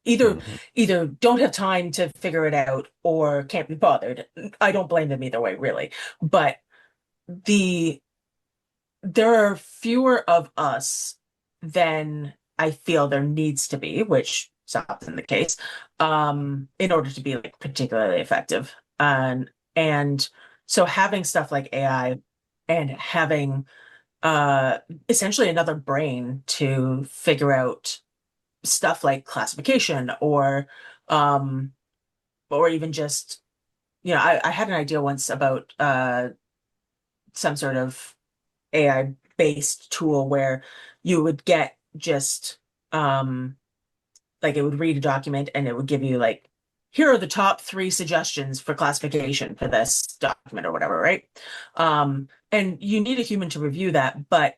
either Mhm. either don't have time to figure it out or can't be bothered. I don't blame them either way, really. But the there are fewer of us than I feel there needs to be, which is often the case, in order to be like particularly effective. And so having stuff like AI and having uh essentially another brain to figure out stuff like classification um or even just I had an idea once about some sort of AI based tool where you would get just like it would read a document and it would give you like here are the top three suggestions for classification for this document or whatever, right? And you need a human to review that, but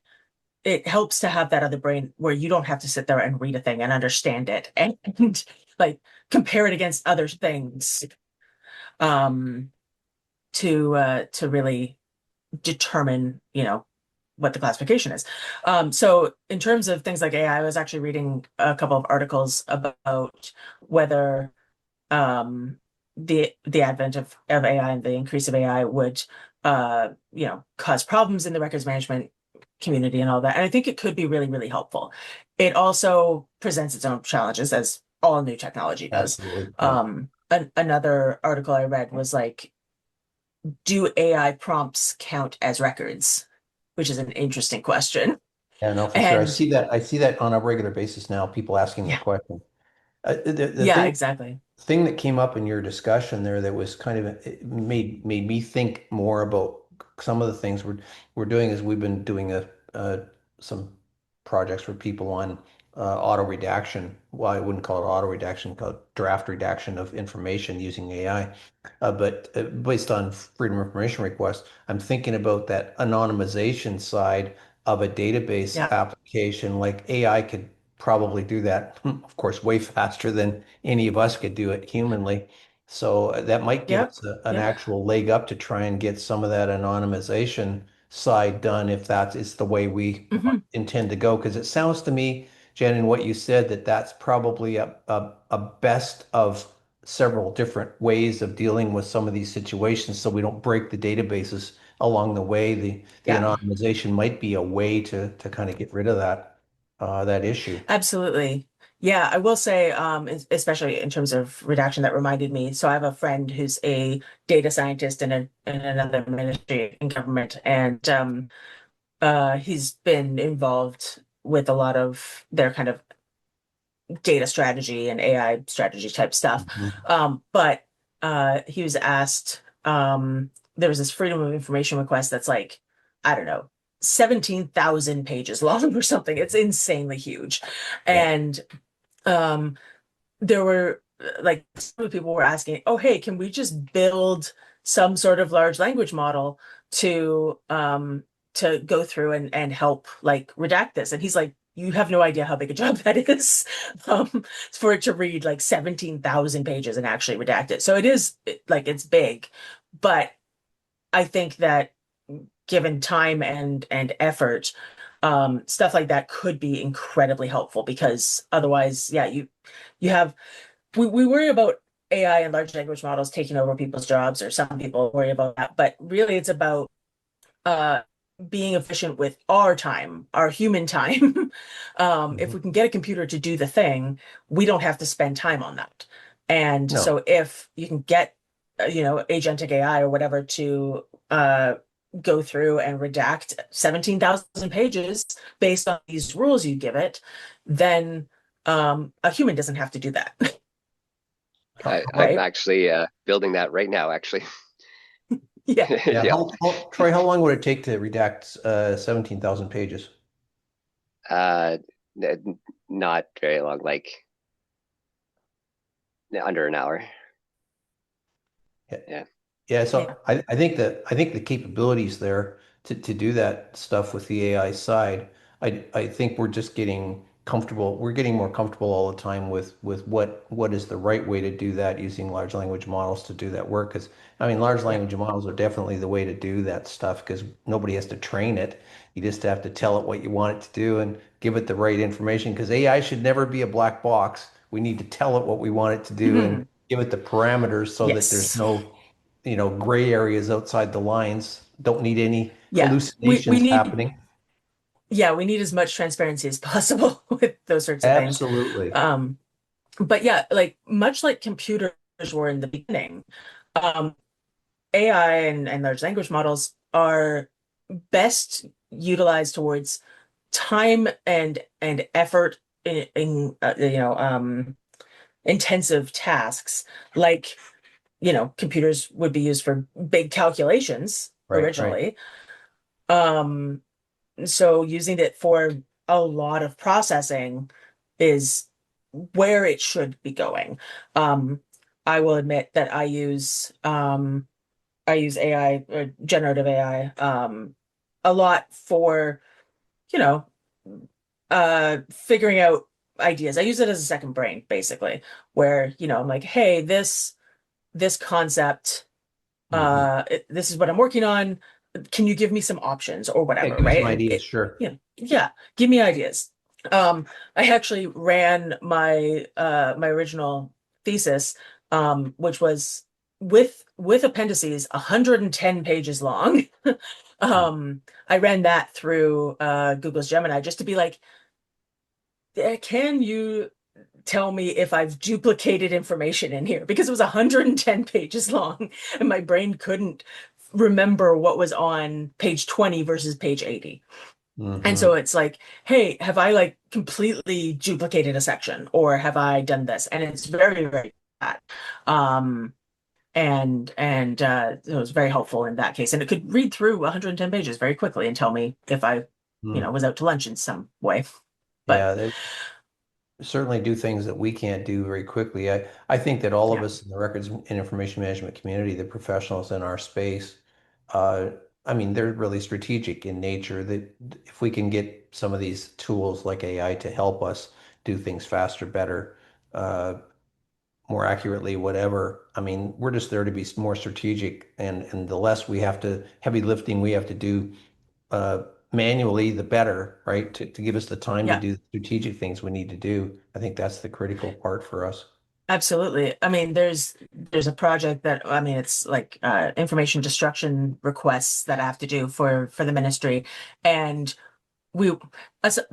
it helps to have that other brain where you don't have to sit there and read a thing and understand it and like compare it against other things um to really determine, what the classification is. So in terms of things like AI, I was actually reading a couple of articles about whether the advent of AI and the increase of AI would cause problems in the records management community and all that. And I think it could be really, really helpful. It also presents its own challenges as all new technology does. Absolutely. Yeah. Another article I read was like, do AI prompts count as records? Which is an interesting question. Yeah, no, for sure. And I see that on a regular basis now, people asking that yeah, question. The yeah, exactly. thing that came up in your discussion there that was kind of it made me think more about some of the things we're doing is we've been doing some projects for people on auto redaction. Well, I wouldn't call it auto redaction, call it draft redaction of information using AI. But based on freedom of information requests, I'm thinking about that anonymization side of a database Yeah. application. Like AI could probably do that, of course, way faster than any of us could do it humanly. So that might give Yep. us an Yep. actual leg up to try and get some of that anonymization side done if that is the way we Hmm. intend to go. Because it sounds to me, Jen, in what you said, that that's probably a best of several different ways of dealing with some of these situations so we don't break the databases along the way. The Yeah. anonymization might be a way to kind of get rid of that issue. Absolutely. Yeah, I will say, especially in terms of redaction, that reminded me. So I have a friend who's a data scientist in another ministry in government, and he's been involved with a lot of their kind of data strategy and AI strategy type stuff. Mhm. But he was asked, there was this freedom of information request that's like, I don't know, 17,000 pages long or something. It's insanely huge. Yeah. And um, there were like some people were asking, oh, hey, can we just build some sort of large language model to go through and help like redact this? And he's like, you have no idea how big a job that is for it to read like 17,000 pages and actually redact it. So it is like it's big, but I think that given time and effort, stuff like that could be incredibly helpful because otherwise, yeah, you have we worry about AI and large language models taking over people's jobs, or some people worry about that, but really it's about uh being efficient with our time, our human time. If Mhm. we can get a computer to do the thing, we don't have to spend time on that. And No. so if you can get agentic AI or whatever to go through and redact 17,000 pages based on these rules you give it, then a human doesn't have to do that. I'm Right? actually building that right now, actually. Yeah. Yeah. Yeah. Troy, how long would it take to redact 17,000 pages? Uh, Not very long, like under an hour. Yeah. Yeah. Yeah, Yeah. so I think the capabilities there to do that stuff with the AI side, I think we're just getting comfortable. We're getting more comfortable all the time with what is the right way to do that using large language models to do that work. Because I mean, large Yeah. language models are definitely the way to do that stuff because nobody has to train it. You just have to tell it what you want it to do and give it the right information. Because AI should never be a black box. We need to tell it what we want it to do and Mhm. give it the parameters so that there's Yes. no gray areas outside the lines. Don't need any Yeah. We hallucinations need happening. yeah, we need as much transparency as possible with those sorts of things. Absolutely. Um, but yeah, like much like computers were in the beginning, um, AI and large language models are best utilized towards time and effort in intensive tasks, like computers would be used for big calculations Right, right. originally. Um, so using it for a lot of processing is where it should be going. Um, I will admit that I use AI, generative AI, a lot for, you know, figuring out ideas. I use it as a second brain, basically, where, I'm like, hey, this concept, Hmm. this is what I'm working on. Can you give me some options or Yeah, whatever, give me some right? And ideas, sure. yeah, give me ideas. I actually ran my original thesis, which was with appendices 110 pages long. I ran that through Google's Gemini just to be like, can you tell me if I've duplicated information in here? Because it was 110 pages long and my brain couldn't remember what was on page 20 versus page 80. And Hmm. so it's like, hey, have I like completely duplicated a section or have I done this? And it's very, very bad. Um, and it was very helpful in that case. And it could read through 110 pages very quickly and tell me if I, was out to lunch in some way. But Yeah, they certainly do things that we can't do very quickly. I think that all of yeah, us in the records and information management community, the professionals in our space, uh, I mean, they're really strategic in nature that if we can get some of these tools like AI to help us do things faster, better, uh, more accurately, whatever. I mean, we're just there to be more strategic, and the less we have to heavy lifting we have to do manually, the better, right? To give us the time to yeah. do the strategic things we need to do. I think that's the critical part for us. Absolutely. I mean, there's a project that I mean, it's like information destruction requests that I have to do for the ministry, and we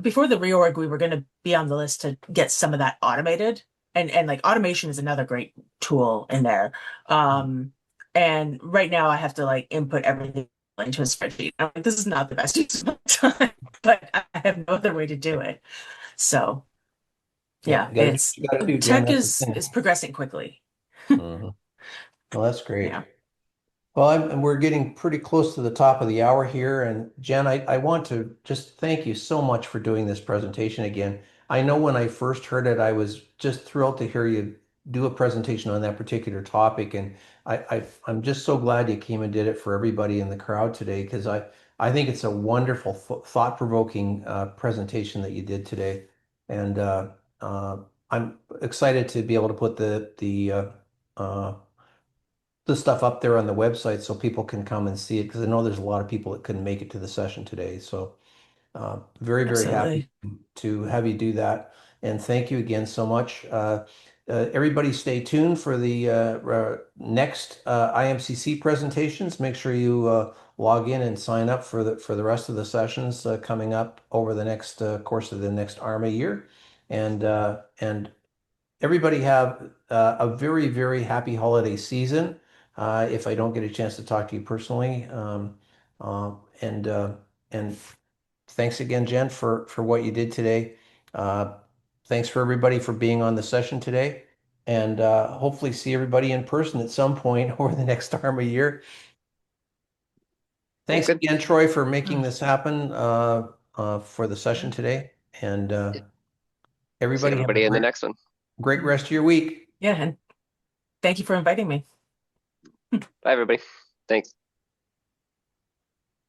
before the reorg, we were going to be on the list to get some of that automated, and like automation is another great tool in there. Um, and right now, I have to like input everything into a spreadsheet. I'm like, this is not the best use of my time, but I have no other way to do it. So Yeah, yeah, you got to do what it's you got to do, Jen. tech That's the is thing. progressing quickly. Mhm. Well, that's Yeah. great. Well, we're getting pretty close to the top of the hour here. And Jen, I want to just thank you so much for doing this presentation again. I know when I first heard it, I was just thrilled to hear you do a presentation on that particular topic. And I'm just so glad you came and did it for everybody in the crowd today because I think it's a wonderful, thought-provoking presentation that you did today. And uh, I'm excited to be able to put uh, the stuff up there on the website so people can come and see it because I know there's a lot of people that couldn't make it to the session today. So very, very happy Absolutely. to have you do that. And thank you again so much. Everybody stay tuned for the next IMCC presentations. Make sure you log in and sign up for the rest of the sessions coming up over the next course of the next ARMA year. And everybody have a very, very happy holiday season. if I don't get a chance to talk to you personally. Uh, and and thanks again, Jen, for what you did today. Thanks for everybody for being on the session today, and hopefully see everybody in person at some point over the next ARMA year. Sounds Thanks good. again, Troy, for making this happen for the session today. And See everybody have a everybody in the next one. great rest of your week. Yeah, and thank you for inviting me. Bye, everybody. Thanks.